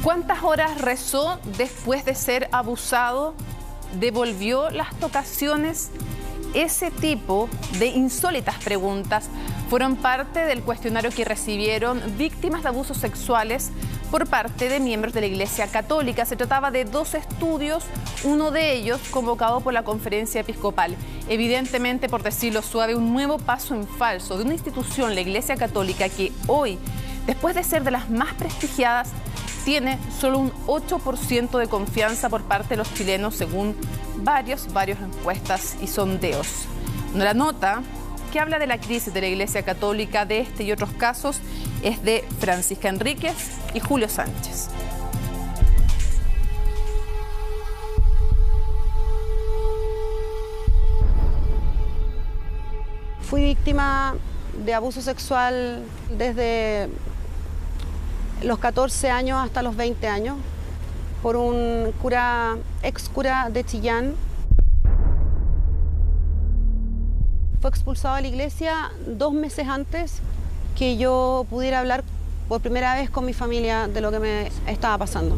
¿Cuántas horas rezó después de ser abusado? ¿Devolvió las tocaciones? Ese tipo de insólitas preguntas fueron parte del cuestionario que recibieron víctimas de abusos sexuales por parte de miembros de la Iglesia Católica. Se trataba de 2 estudios, uno de ellos convocado por la Conferencia Episcopal. Evidentemente, por decirlo suave, un nuevo paso en falso de una institución, la Iglesia Católica, que hoy, después de ser de las más prestigiadas, tiene solo un 8% de confianza por parte de los chilenos, según varios encuestas y sondeos. La nota que habla de la crisis de la Iglesia Católica, de este y otros casos, es de Francisca Enríquez y Julio Sánchez. Fui víctima de abuso sexual desde los 14 años hasta los 20 años por un ex cura de Chillán. Fue expulsado de la iglesia 2 meses antes que yo pudiera hablar por primera vez con mi familia de lo que me estaba pasando.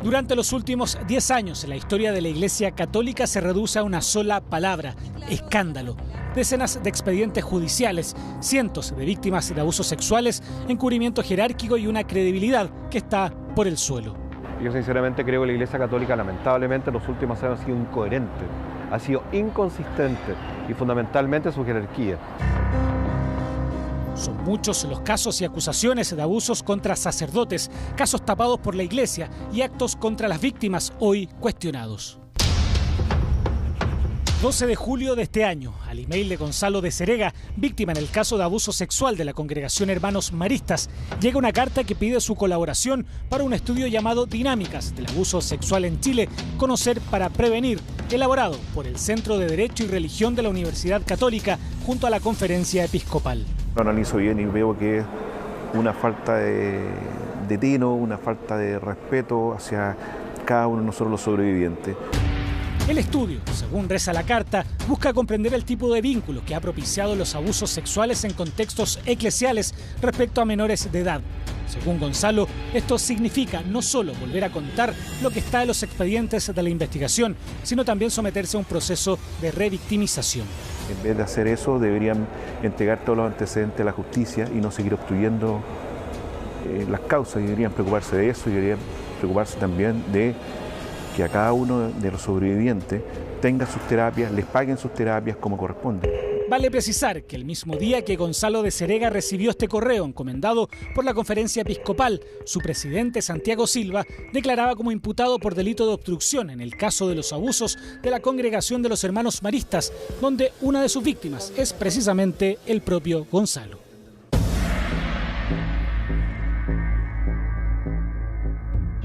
Durante los últimos 10 años, la historia de la Iglesia Católica se reduce a una sola palabra: escándalo. Decenas de expedientes judiciales, cientos de víctimas de abusos sexuales, encubrimiento jerárquico y una credibilidad que está por el suelo. Yo sinceramente creo que la Iglesia Católica lamentablemente en los últimos años ha sido incoherente, ha sido inconsistente y fundamentalmente su jerarquía. Son muchos los casos y acusaciones de abusos contra sacerdotes, casos tapados por la Iglesia y actos contra las víctimas hoy cuestionados. 12 de julio de este año, al email de Gonzalo de Serega, víctima en el caso de abuso sexual de la Congregación Hermanos Maristas, llega una carta que pide su colaboración para un estudio llamado Dinámicas del Abuso Sexual en Chile, conocer para prevenir, elaborado por el Centro de Derecho y Religión de la Universidad Católica junto a la Conferencia Episcopal. Lo analizo bien y veo que es una falta de tino, una falta de respeto hacia cada uno de nosotros los sobrevivientes. El estudio, según reza la carta, busca comprender el tipo de vínculo que ha propiciado los abusos sexuales en contextos eclesiales respecto a menores de edad. Según Gonzalo, esto significa no solo volver a contar lo que está en los expedientes de la investigación, sino también someterse a un proceso de revictimización. En vez de hacer eso, deberían entregar todos los antecedentes a la justicia y no seguir obstruyendo las causas. Y deberían preocuparse de eso y deberían preocuparse también de que a cada uno de los sobrevivientes tenga sus terapias, les paguen sus terapias como corresponde. Vale precisar que el mismo día que Gonzalo de Serega recibió este correo encomendado por la Conferencia Episcopal, su presidente Santiago Silva declaraba como imputado por delito de obstrucción en el caso de los abusos de la Congregación de los Hermanos Maristas, donde una de sus víctimas es precisamente el propio Gonzalo.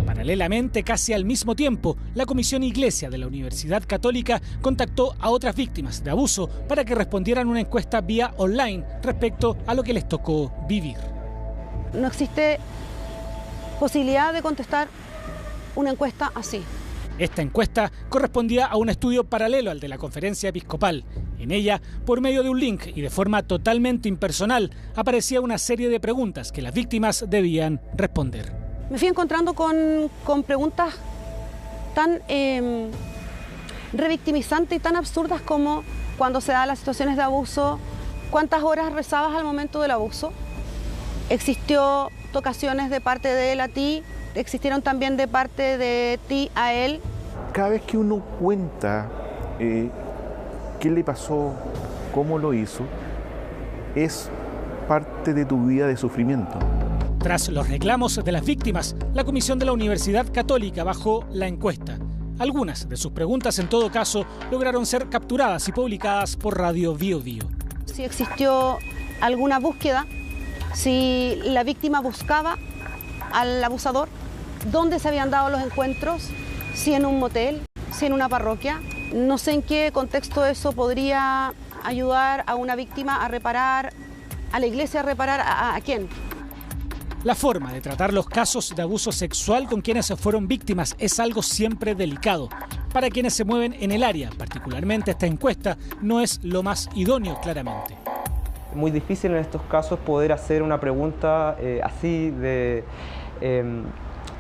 Paralelamente, casi al mismo tiempo, la Comisión Iglesia de la Universidad Católica contactó a otras víctimas de abuso para que respondieran una encuesta vía online respecto a lo que les tocó vivir. No existe posibilidad de contestar una encuesta así. Esta encuesta correspondía a un estudio paralelo al de la Conferencia Episcopal. En ella, por medio de un link y de forma totalmente impersonal, aparecía una serie de preguntas que las víctimas debían responder. Me fui encontrando con preguntas tan revictimizantes y tan absurdas como cuando se dan las situaciones de abuso, ¿cuántas horas rezabas al momento del abuso? ¿Existió tocaciones de parte de él a ti? ¿Existieron también de parte de ti a él? Cada vez que uno cuenta qué le pasó, cómo lo hizo, es parte de tu vida de sufrimiento. Tras los reclamos de las víctimas, la Comisión de la Universidad Católica bajó la encuesta. Algunas de sus preguntas, en todo caso, lograron ser capturadas y publicadas por Radio Bio Bio. Si existió alguna búsqueda, si la víctima buscaba al abusador, dónde se habían dado los encuentros, si en un motel, si en una parroquia. No sé en qué contexto eso podría ayudar a una víctima a reparar, a la iglesia a reparar a quién. La forma de tratar los casos de abuso sexual con quienes fueron víctimas es algo siempre delicado. para quienes se mueven en el área. Particularmente esta encuesta no es lo más idóneo, claramente. Muy difícil en estos casos poder hacer una pregunta así de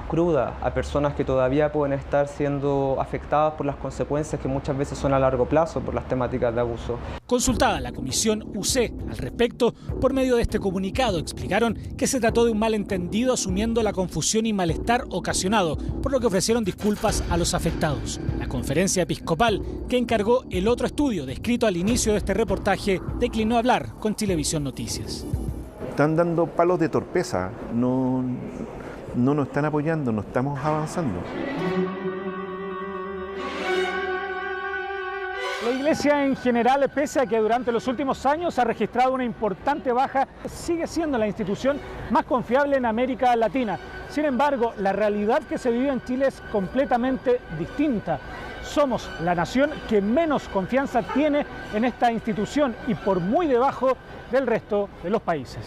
cruda a personas que todavía pueden estar siendo afectadas por las consecuencias que muchas veces son a largo plazo por las temáticas de abuso. Consultada la comisión UC al respecto, por medio de este comunicado explicaron que se trató de un malentendido asumiendo la confusión y malestar ocasionado, por lo que ofrecieron disculpas a los afectados. La conferencia episcopal, que encargó el otro estudio descrito al inicio de este reportaje, declinó hablar con Chilevisión Noticias. Están dando palos de torpeza, no nos están apoyando, no estamos avanzando. La Iglesia en general, pese a que durante los últimos años ha registrado una importante baja, sigue siendo la institución más confiable en América Latina. Sin embargo, la realidad que se vive en Chile es completamente distinta. Somos la nación que menos confianza tiene en esta institución y por muy debajo del resto de los países.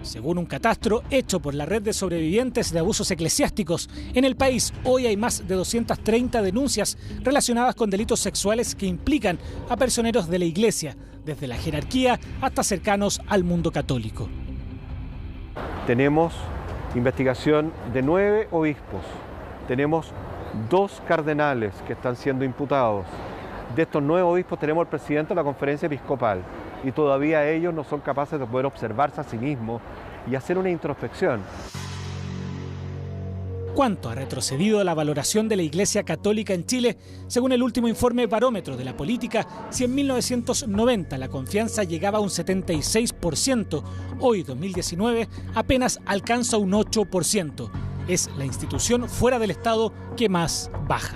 Según un catastro hecho por la Red de Sobrevivientes de Abusos Eclesiásticos, en el país hoy hay más de 230 denuncias relacionadas con delitos sexuales que implican a personeros de la Iglesia, desde la jerarquía hasta cercanos al mundo católico. Tenemos investigación de 9 obispos, tenemos 2 cardenales que están siendo imputados. De estos 9 obispos tenemos el presidente de la conferencia episcopal y todavía ellos no son capaces de poder observarse a sí mismos y hacer una introspección. ¿Cuánto ha retrocedido la valoración de la Iglesia Católica en Chile? Según el último informe Barómetro de la Política, si en 1990 la confianza llegaba a un 76%, hoy, 2019, apenas alcanza un 8%. Es la institución fuera del Estado que más baja.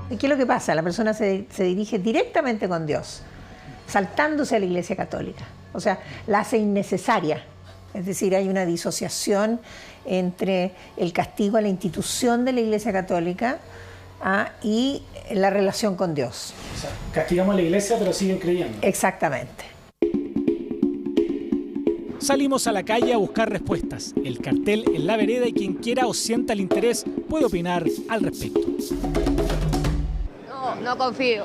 ¿Qué es lo que pasa? La persona se dirige directamente con Dios, saltándose a la Iglesia Católica. O sea, la hace innecesaria. Es decir, hay una disociación entre el castigo a la institución de la Iglesia Católica y la relación con Dios. O sea, castigamos a la Iglesia, pero siguen creyendo. Exactamente. Salimos a la calle a buscar respuestas. El cartel en la vereda y quien quiera o sienta el interés puede opinar al respecto. No confío.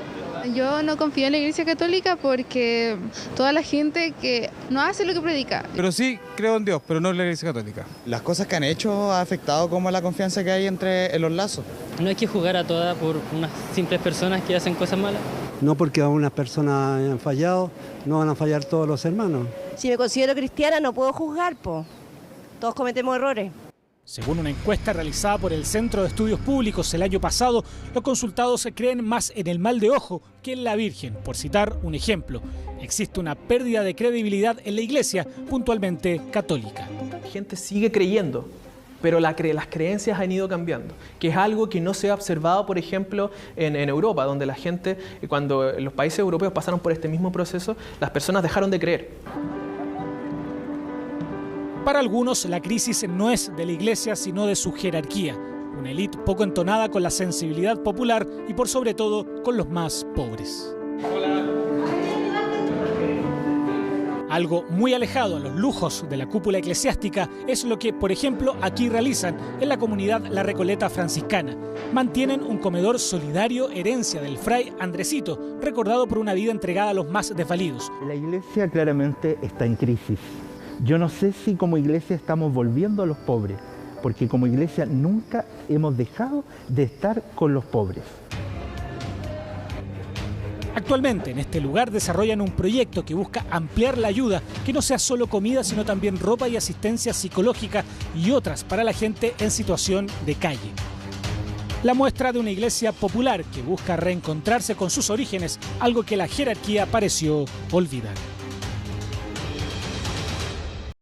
Yo no confío en la Iglesia Católica porque toda la gente que no hace lo que predica. Pero sí creo en Dios, pero no en la Iglesia Católica. Las cosas que han hecho ha afectado como la confianza que hay en los lazos. No hay que juzgar a todas por unas simples personas que hacen cosas malas. No porque a unas personas hayan fallado, no van a fallar todos los hermanos. Si me considero cristiana no puedo juzgar, todos cometemos errores. Según una encuesta realizada por el Centro de Estudios Públicos el año pasado, los consultados creen más en el mal de ojo que en la Virgen, por citar un ejemplo. Existe una pérdida de credibilidad en la Iglesia, puntualmente católica. La gente sigue creyendo, pero las creencias han ido cambiando, que es algo que no se ha observado, por ejemplo, en Europa, donde la gente, cuando los países europeos pasaron por este mismo proceso, las personas dejaron de creer. Para algunos, la crisis no es de la Iglesia, sino de su jerarquía. Una élite poco entonada con la sensibilidad popular y, por sobre todo, con los más pobres. Algo muy alejado a los lujos de la cúpula eclesiástica es lo que, por ejemplo, aquí realizan en la comunidad La Recoleta franciscana. Mantienen un comedor solidario, herencia del fray Andresito, recordado por una vida entregada a los más desvalidos. La Iglesia claramente está en crisis. Yo no sé si como Iglesia estamos volviendo a los pobres, porque como Iglesia nunca hemos dejado de estar con los pobres. Actualmente en este lugar desarrollan un proyecto que busca ampliar la ayuda, que no sea solo comida, sino también ropa y asistencia psicológica y otras para la gente en situación de calle. La muestra de una iglesia popular que busca reencontrarse con sus orígenes, algo que la jerarquía pareció olvidar.